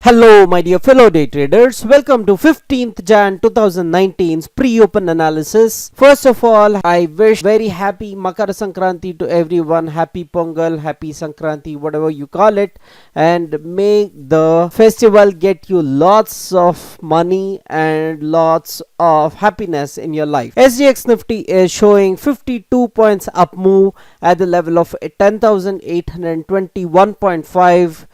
Hello my dear fellow day traders, welcome to 15th Jan 2019's pre-open analysis. First of all, I wish very happy Makara Sankranti to everyone. Happy Pongal, happy Sankranti, whatever you call it, and may the festival get you lots of money and lots of happiness in your life. SGX Nifty is showing 52 points up move at the level of 10,821.5.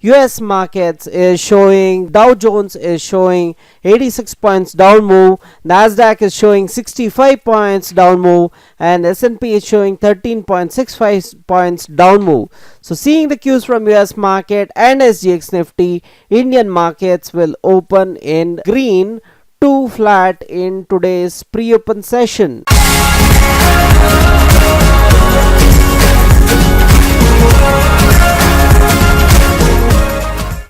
US markets is showing, DowJones is showing 86 points down move, Nasdaq is showing 65 points down move, and S&P is showing 13.65 points down move. So seeing the cues from US market and SGX Nifty, Indian markets will open in green to flat in today's pre-open session.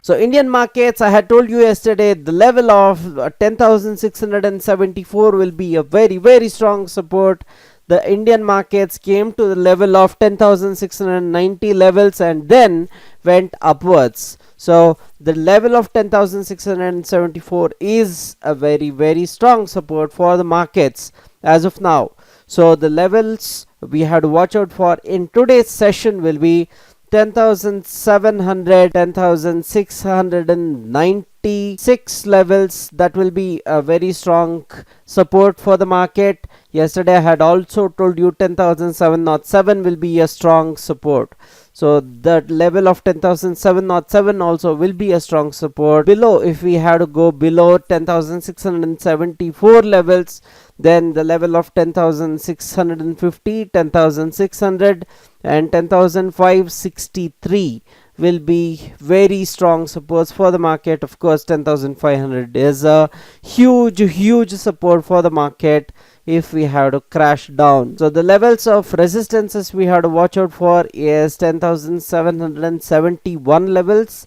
So Indian markets, I had told you yesterday, the level of 10,674 will be a very strong support. The Indian markets came to the level of 10,690 levels and then went upwards. So the level of 10,674 is a very strong support for the markets as of now. So the levels we have to watch out for in today's session will be 10,700, 10,696 levels. That will be a very strong support for the market. Yesterday I had also told you 10,707 will be a strong support. So the level of 10,707 also will be a strong support. Below, if we have to go below 10,674 levels, then the level of 10,650, 10,600 and 10,563 will be very strong supports for the market. Of course, 10,500 is a huge support for the market if we have to crash down. So the levels of resistances we have to watch out for is 10,771 levels,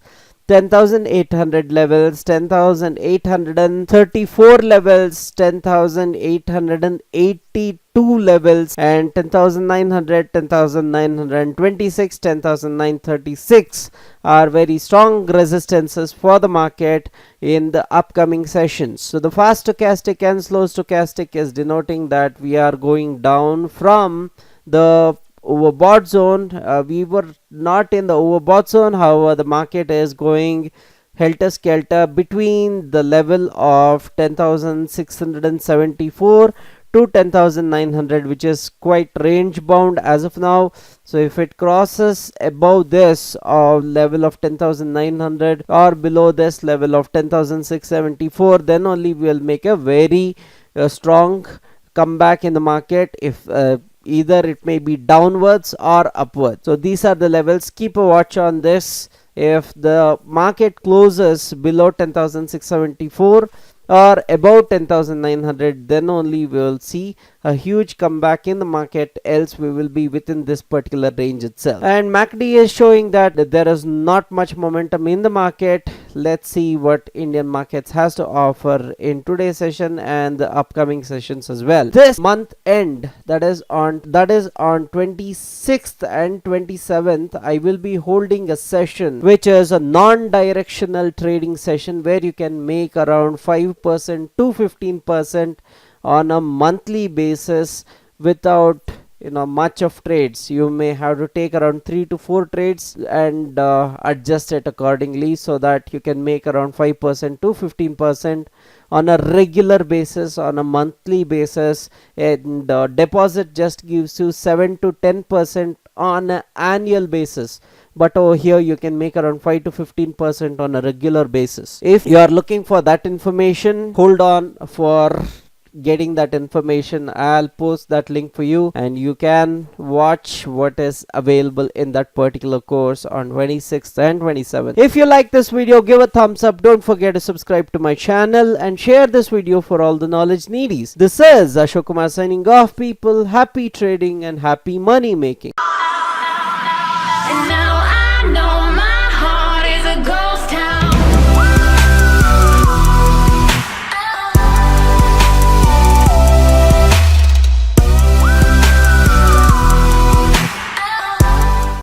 10,800 levels, 10,834 levels, 10,882 levels, and 10,900, 10,926, 10,936 are very strong resistances for the market in the upcoming sessions. So the fast stochastic and slow stochastic is denoting that we are going down from the overbought zone. We were not in the overbought zone, however the market is going helter-skelter between the level of 10,674 to 10,900, which is quite range bound as of now. So if it crosses above this level of 10,900 or below this level of 10,674, then only we will make a very strong comeback in the market. If either it may be downwards or upwards. So these are the levels. Keep a watch on this. If the market closes below 10,674 or above 10,900, then only we will see a huge comeback in the market, else we will be within this particular range itself. And MACD is showing that there is not much momentum in the market. Let's see what Indian markets has to offer in today's session and the upcoming sessions as well. This month end, that is on 26th and 27th, I will be holding a session which is a non-directional trading session where you can make around 5% to 15% on a monthly basis without much of trades. You may have to take around 3 to 4 trades and adjust it accordingly, so that you can make around 5% to 15% on a regular basis, on a monthly basis, and deposit just gives you 7 to 10% on an annual basis. But over here you can make around 5 to 15% on a regular basis. If you are looking for that information, hold on for getting that information. I'll post that link for you and you can watch what is available in that particular course on 26th and 27th. If you like this video, give a thumbs up. Don't forget to subscribe to my channel and share this video for all the knowledge needies. This is Ashok Kumar signing off, people. Happy trading and happy money making. And now